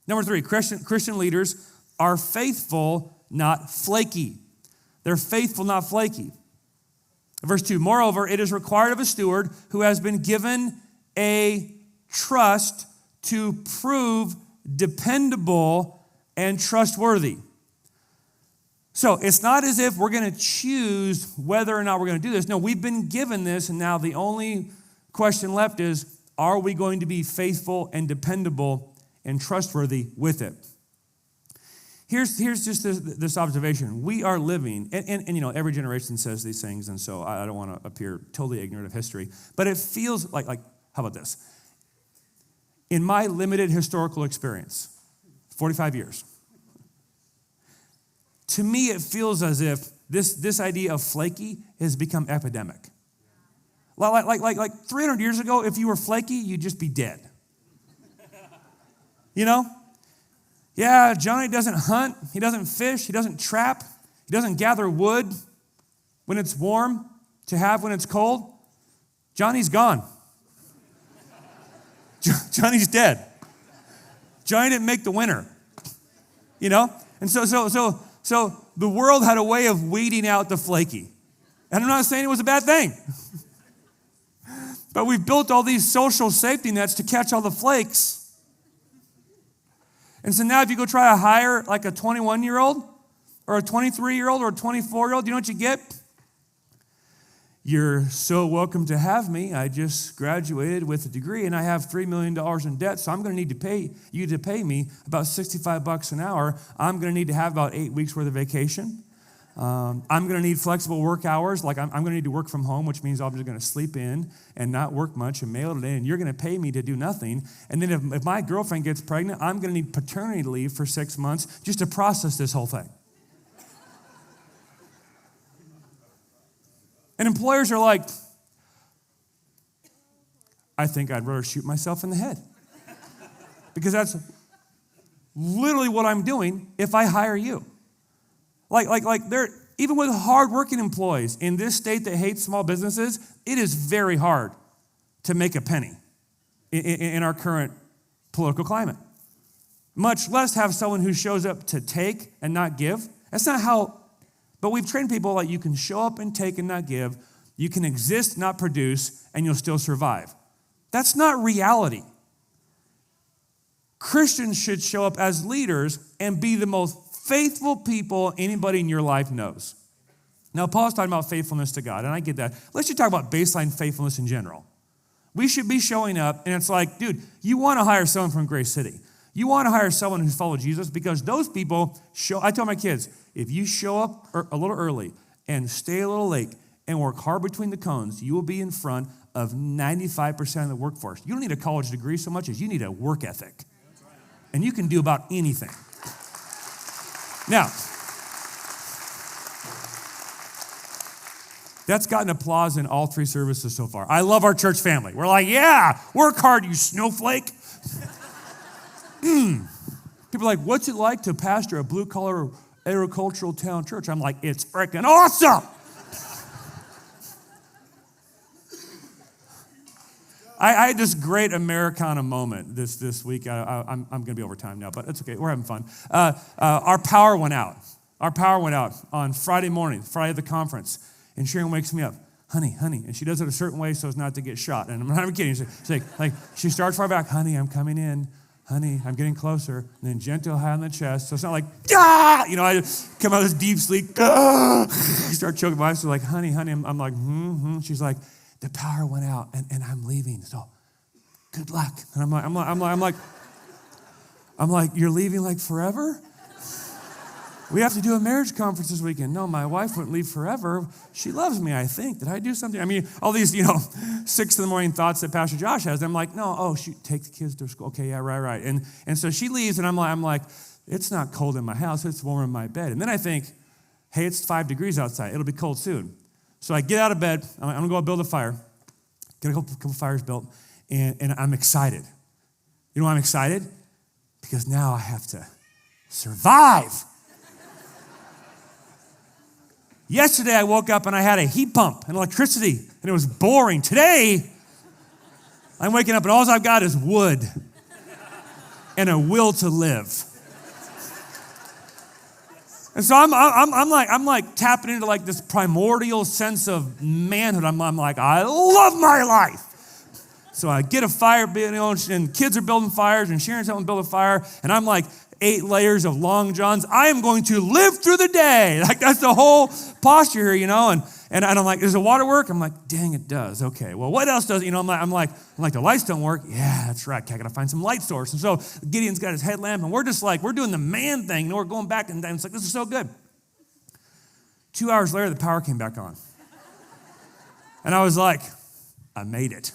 Number 3, Christian leaders are faithful, not flaky. They're faithful, not flaky. Verse 2, moreover, it is required of a steward who has been given a trust to prove dependable and trustworthy. So it's not as if we're going to choose whether or not we're going to do this. No, we've been given this, and now the only question left is, are we going to be faithful and dependable and trustworthy with it? Here's just this observation. We are living, and you know, every generation says these things, and so I don't want to appear totally ignorant of history, but it feels like how about this? In my limited historical experience, 45 years, to me it feels as if this idea of flaky has become epidemic. Like 300 years ago, if you were flaky, you'd just be dead. You know? Yeah, Johnny doesn't hunt, he doesn't fish, he doesn't trap, he doesn't gather wood when it's warm to have when it's cold. Johnny's gone. Johnny's dead. Johnny didn't make the winter. You know? And so the world had a way of weeding out the flaky. And I'm not saying it was a bad thing. But we've built all these social safety nets to catch all the flakes. And so now if you go try to hire like a 21-year-old or a 23-year-old or a 24-year-old, you know what you get? You're so welcome to have me. I just graduated with a degree and I have $3 million in debt, so I'm going to need to pay you to pay me about $65 an hour. I'm going to need to have about 8 weeks worth of vacation. I'm going to need flexible work hours. Like I'm going to need to work from home, which means I'm just going to sleep in and not work much and mail it in. And you're going to pay me to do nothing. And then if my girlfriend gets pregnant, I'm going to need paternity leave for 6 months just to process this whole thing. And employers are like, I think I'd rather shoot myself in the head. Because that's literally what I'm doing if I hire you. Like they're, even with hardworking employees in this state that hates small businesses, it is very hard to make a penny in our current political climate. Much less have someone who shows up to take and not give. That's not how, but we've trained people like you can show up and take and not give. You can exist, not produce, and you'll still survive. That's not reality. Christians should show up as leaders and be the most faithful people anybody in your life knows. Now, Paul's talking about faithfulness to God, and I get that. Let's just talk about baseline faithfulness in general. We should be showing up, and it's like, dude, you want to hire someone from Grace City. You want to hire someone who's followed Jesus because those people show, I tell my kids, if you show up a little early and stay a little late and work hard between the cones, you will be in front of 95% of the workforce. You don't need a college degree so much as you need a work ethic. And you can do about anything. Now, that's gotten applause in all 3 services so far. I love our church family. We're like, yeah, work hard, you snowflake. People are like, what's it like to pastor a blue-collar agricultural town church? I'm like, it's freaking awesome. I had this great Americana moment this week. I'm going to be over time now, but it's okay. We're having fun. Our power went out. Our power went out on Friday morning, Friday of the conference. And Sharon wakes me up, honey. And she does it a certain way so as not to get shot. And I'm not even kidding. She's like, she starts far back, honey, I'm coming in. Honey, I'm getting closer. And then gentle high on the chest. So it's not like, ah! You know, I just come out of this deep sleep. Ah! You start choking my eyes. So like, honey. I'm like, She's like, the power went out and I'm leaving. So good luck. And I'm like, you're leaving like forever? We have to do a marriage conference this weekend. No, my wife wouldn't leave forever. She loves me, I think. Did I do something? I mean, all these, 6 a.m. thoughts that Pastor Josh has. I'm like, no, shoot, take the kids to school. Okay, yeah, right. And so she leaves and I'm like, it's not cold in my house. It's warm in my bed. And then I think, hey, it's 5 degrees outside. It'll be cold soon. So I get out of bed. I'm going to go build a fire. Get a couple fires built. And I'm excited. You know why I'm excited? Because now I have to survive. Yesterday, I woke up and I had a heat pump and electricity, and it was boring. Today, I'm waking up and all I've got is wood. and a will to live. And so I'm like tapping into like this primordial sense of manhood. I'm like, I love my life. So I get a fire, and kids are building fires, and Sharon's helping build a fire, and I'm like 8 layers of long johns. I am going to live through the day. Like that's the whole posture here, And I'm like, does the water work? I'm like, dang, it does. Okay, well, what else does it? I'm like, the lights don't work. Yeah, that's right. I got to find some light source. And so Gideon's got his headlamp, and we're just like, we're doing the man thing. And we're going back, and it's like, this is so good. 2 hours later, the power came back on. And I was like, I made it.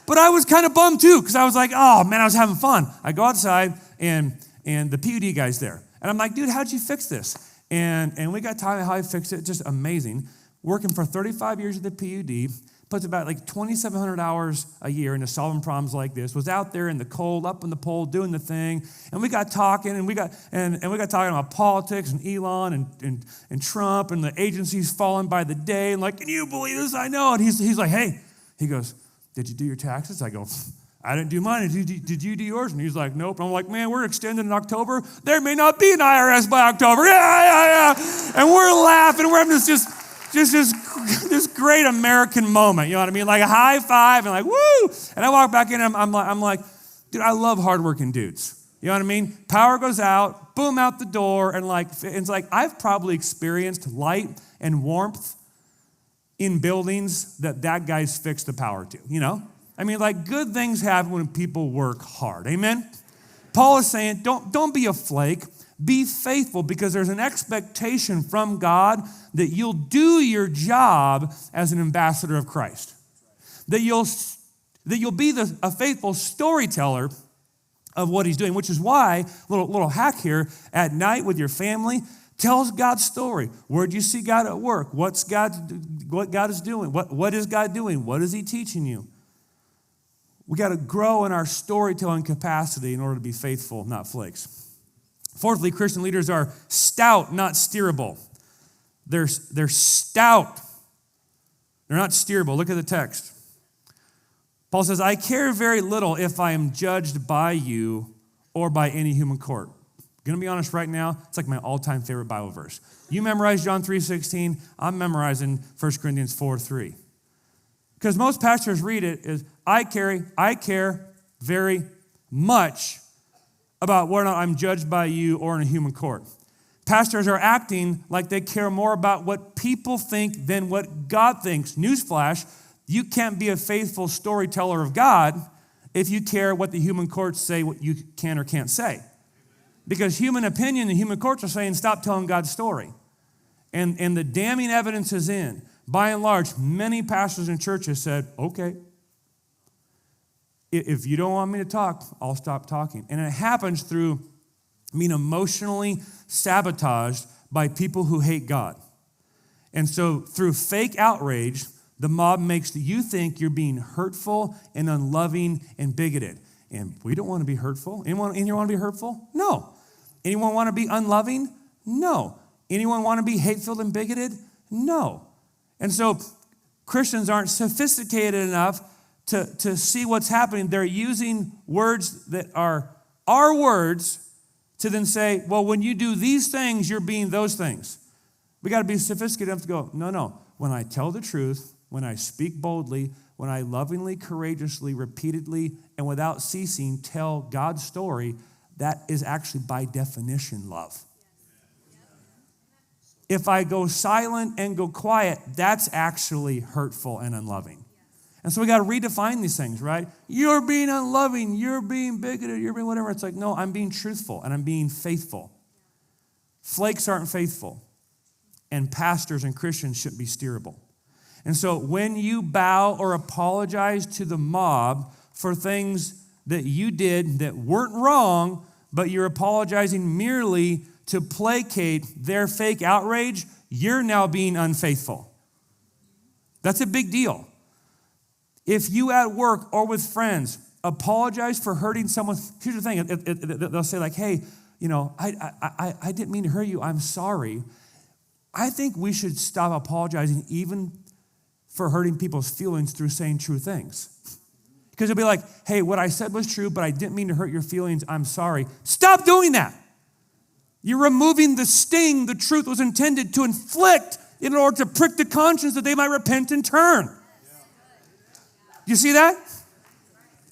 But I was kind of bummed too, because I was like, oh man, I was having fun. I go outside, and the PUD guy's there. And I'm like, dude, how'd you fix this? And we got talking how I fixed it, just amazing. Working for 35 years at the PUD, puts about like 2,700 hours a year into solving problems like this, was out there in the cold, up in the pole, doing the thing. And we got talking, and we got talking about politics and Elon and Trump and the agencies falling by the day. And like, can you believe this? I know. And he's like, hey, he goes, did you do your taxes? I go, I didn't do mine. Did you do yours? And he's like, nope. And I'm like, man, we're extending in October. There may not be an IRS by October. Yeah. And we're laughing. We're having this great American moment. You know what I mean? Like a high five and like, woo. And I walk back in and I'm like, dude, I love hardworking dudes. You know what I mean? Power goes out, boom, out the door. And it's like I've probably experienced light and warmth in buildings that guy's fixed the power to, I mean, like good things happen when people work hard. Amen? Paul is saying, don't be a flake. Be faithful, because there's an expectation from God that you'll do your job as an ambassador of Christ. That you'll be a faithful storyteller of what he's doing, which is why, little hack here, at night with your family, tells God's story. Where'd you see God at work? What God is doing? What is God doing? What is he teaching you? We got to grow in our storytelling capacity in order to be faithful, not flakes. Fourthly, Christian leaders are stout, not steerable. They're stout. They're not steerable. Look at the text. Paul says, I care very little if I am judged by you or by any human court. Going to be honest right now, it's like my all-time favorite Bible verse. You memorize John 3:16, I'm memorizing 1 Corinthians 4:3. Because most pastors read it as, I care very much about whether or not I'm judged by you or in a human court. Pastors are acting like they care more about what people think than what God thinks. Newsflash, you can't be a faithful storyteller of God if you care what the human courts say, what you can or can't say. Because human opinion and human courts are saying, stop telling God's story. And the damning evidence is in. By and large, many pastors and churches said, okay, if you don't want me to talk, I'll stop talking. And it happens through being emotionally sabotaged by people who hate God. And so through fake outrage, the mob makes you think you're being hurtful and unloving and bigoted. And we don't want to be hurtful. Anyone want to be hurtful? No. Anyone want to be unloving? No. Anyone want to be hateful and bigoted? No. And so Christians aren't sophisticated enough to see what's happening. They're using words that are our words to then say, well, when you do these things, you're being those things. We got to be sophisticated enough to go, no. When I tell the truth, when I speak boldly, when I lovingly, courageously, repeatedly, and without ceasing tell God's story, that is actually by definition love. If I go silent and go quiet, that's actually hurtful and unloving. And so we got to redefine these things, right? You're being unloving, you're being bigoted, you're being whatever. It's like, no, I'm being truthful and I'm being faithful. Flakes aren't faithful, and pastors and Christians shouldn't be steerable. And so when you bow or apologize to the mob for things that you did that weren't wrong, but you're apologizing merely to placate their fake outrage, you're now being unfaithful. That's a big deal. If you at work or with friends apologize for hurting someone, here's the thing, they'll say like, hey, I didn't mean to hurt you, I'm sorry. I think we should stop apologizing even for hurting people's feelings through saying true things. Because it'll be like, hey, what I said was true, but I didn't mean to hurt your feelings. I'm sorry. Stop doing that. You're removing the sting the truth was intended to inflict in order to prick the conscience that they might repent and turn. You see that?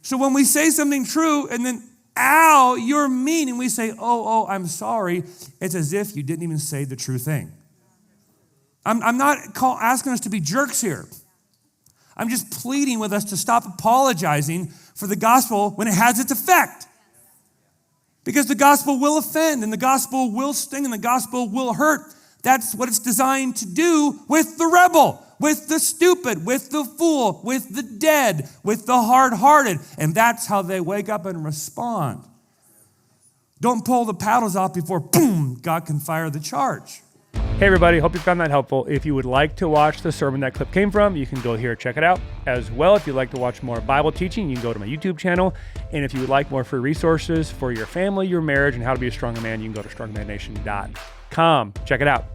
So when we say something true and then, ow, you're mean, and we say, oh, I'm sorry, it's as if you didn't even say the true thing. I'm not asking us to be jerks here. I'm just pleading with us to stop apologizing for the gospel when it has its effect. Because the gospel will offend, and the gospel will sting, and the gospel will hurt. That's what it's designed to do with the rebel, with the stupid, with the fool, with the dead, with the hard-hearted. And that's how they wake up and respond. Don't pull the paddles off before, boom, God can fire the charge. Hey everybody, hope you found that helpful. If you would like to watch the sermon that clip came from, you can go here, check it out. As well, if you'd like to watch more Bible teaching, you can go to my YouTube channel. And if you would like more free resources for your family, your marriage, and how to be a stronger man, you can go to strongmannation.com. Check it out.